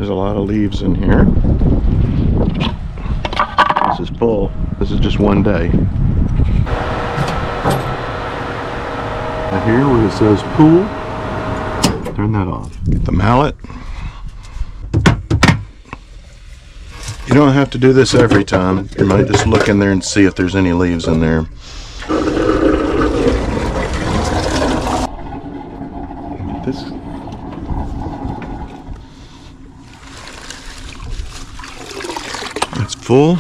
There's a lot of leaves in here. This is full. This is just one day. Right here where it says pool, turn that off. Get the mallet. You don't have to do this every time. You might just look in there and see if there's any leaves in there. Get this. It's full,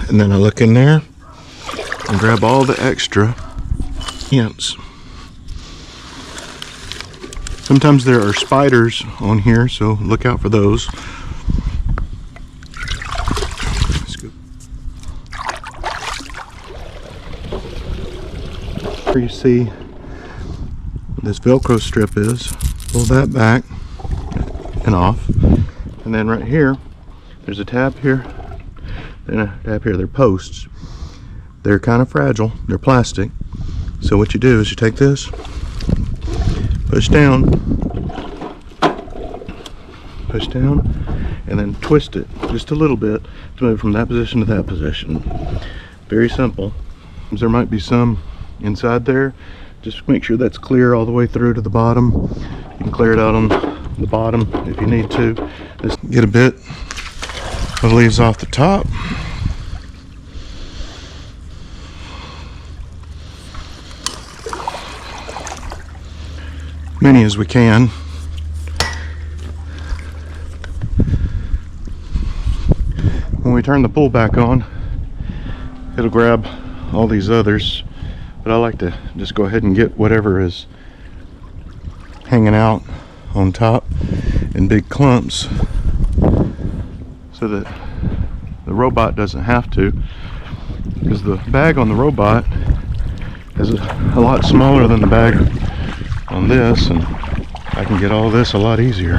and then I look in there and grab all the extra ants. Sometimes there are spiders on here, so look out for those. Here you see this Velcro strip is. Pull that back and off. And then right here, there's a tab here and a tab here. They're posts. They're kind of fragile. They're plastic. So what you do is you take this, push down, and then twist it just a little bit to move from that position to that position. Very simple. There might be some inside there. Just make sure that's clear all the way through to the bottom. You can clear it out on the bottom if you need to. Just get a bit of leaves off the top. Many as we can. When we turn the pool back on, it'll grab all these others, but I like to just go ahead and get whatever is hanging out on top in big clumps so that the robot doesn't have to, because the bag on the robot is a lot smaller than the bag on this, and I can get all this a lot easier.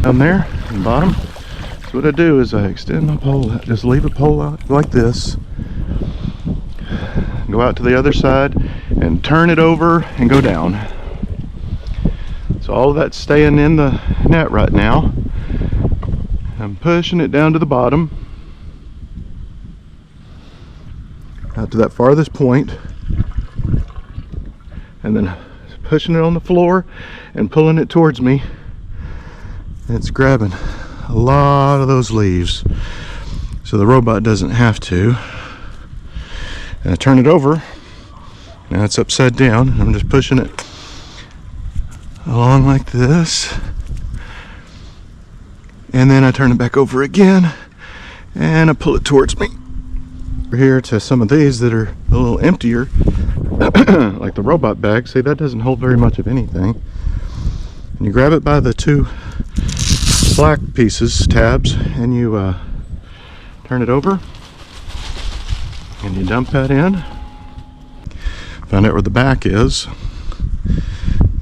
Down there in the bottom, so what I do is I extend my pole, just leave a pole out like this, go out to the other side and turn it over and go down. So all of that's staying in the net right now. I'm pushing it down to the bottom, out to that farthest point, and then pushing it on the floor and pulling it towards me. It's grabbing a lot of those leaves, so the robot doesn't have to. And I turn it over. Now it's upside down. I'm just pushing it along like this, and then I turn it back over again and I pull it towards me. We're here to some of these that are a little emptier, like the robot bag. See, that doesn't hold very much of anything. And you grab it by the two black pieces, tabs, and you turn it over and you dump that in. Find out where the back is.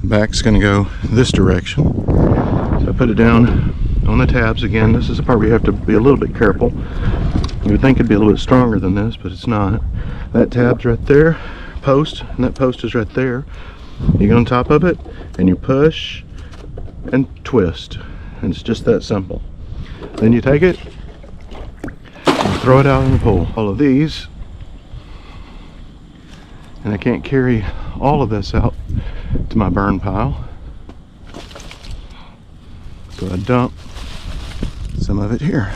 The back's going to go this direction. So I put it down on the tabs again. This is the part where you have to be a little bit careful. You would think it'd be a little bit stronger than this, but it's not. That tab's right there, post, and that post is right there. You get on top of it and you push and twist, and it's just that simple. Then you take it and throw it out in the pool. All of these, and I can't carry all of this out to my burn pile, so I dump some of it here.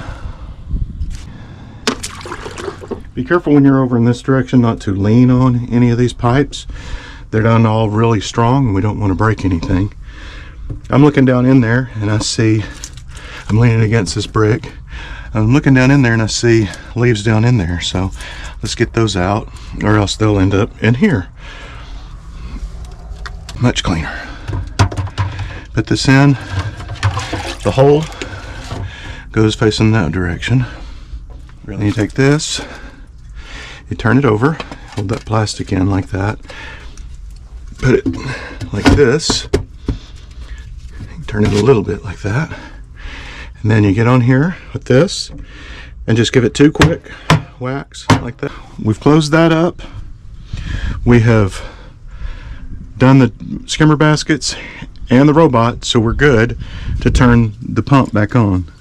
Be careful when you're over in this direction not to lean on any of these pipes. They're done all really strong and we don't want to break anything. I'm looking down in there and I see, I'm leaning against this brick. I'm looking down in there and I see leaves down in there. So let's get those out, or else they'll end up in here. Much cleaner. Put this in. The hole goes facing that direction. Then you take this, you turn it over, hold that plastic in like that, put it like this, turn it a little bit like that, and then you get on here with this and just give it 2 quick whacks like that. We've closed that up. We have done the skimmer baskets and the robot, so we're good to turn the pump back on.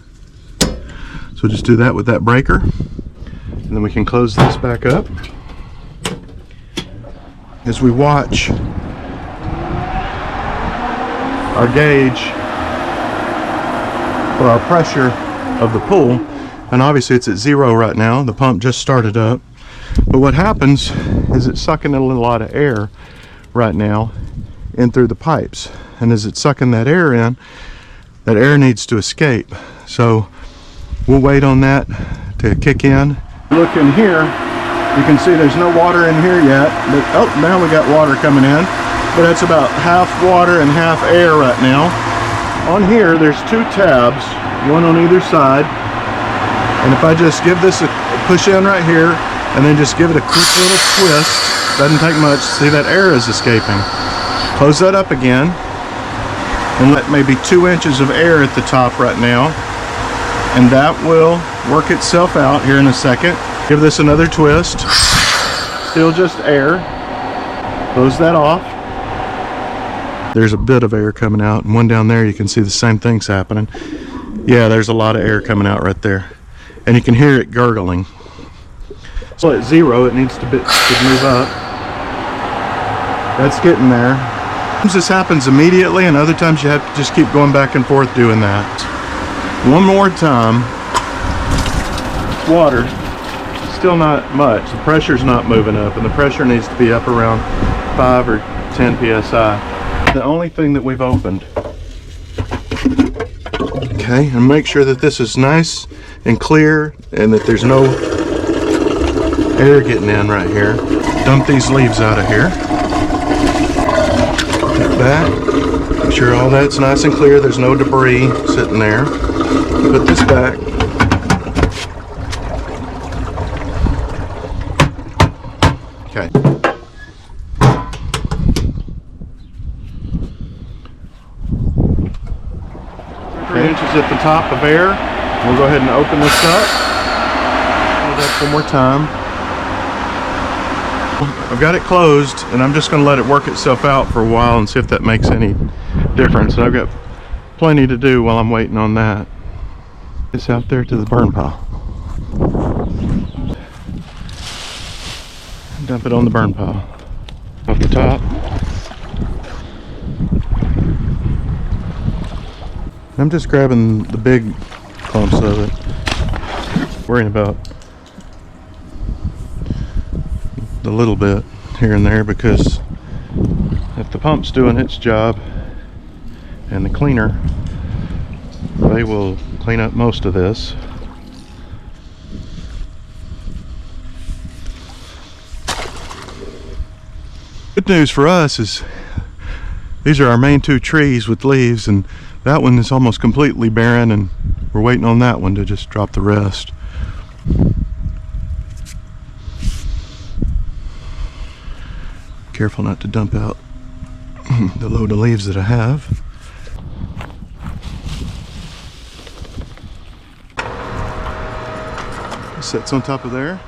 So just do that with that breaker, and then we can close this back up. As we watch our gauge for our pressure of the pool, and obviously it's at 0 right now. The pump just started up, but what happens is it's sucking in a lot of air right now in through the pipes, and as it's sucking that air needs to escape. So we'll wait on that to kick in. Look in here, you can see there's no water in here yet, but oh, now we got water coming in, but it's about half water and half air right now. On here there's 2 tabs, one on either side, and if I just give this a push in right here and then just give it a quick little twist, doesn't take much, see that air is escaping. Close that up again and let maybe 2 inches of air at the top right now, and that will work itself out here in a second. Give this another twist, still just air. Close that off. There's a bit of air coming out, and one down there you can see the same thing's happening. Yeah, there's a lot of air coming out right there, and you can hear it gurgling. So at 0 it needs to move up. That's getting there. Sometimes this happens immediately, and other times you have to just keep going back and forth doing that. One more time. Water, still not much. The pressure's not moving up, and the pressure needs to be up around 5 or 10 psi. The only thing that we've opened. Okay, and make sure that this is nice and clear and that there's no air getting in right here. Dump these leaves out of here. Like that. Make sure all that's nice and clear. There's no debris sitting there. Put this back. Okay. 3 inches at the top of air. We'll go ahead and open this up. Hold up one more time. I've got it closed, and I'm just going to let it work itself out for a while and see if that makes any difference. And I've got plenty to do while I'm waiting on that. It's out there to the burn pile. Dump it on the burn pile. Off the top. I'm just grabbing the big clumps of it. Worrying about the little bit here and there, because if the pump's doing its job and the cleaner, they will clean up most of this. Good news for us is these are our main 2 trees with leaves, and that one is almost completely barren, and we're waiting on that one to just drop the rest. Careful not to dump out the load of leaves that I have. Sets on top of there.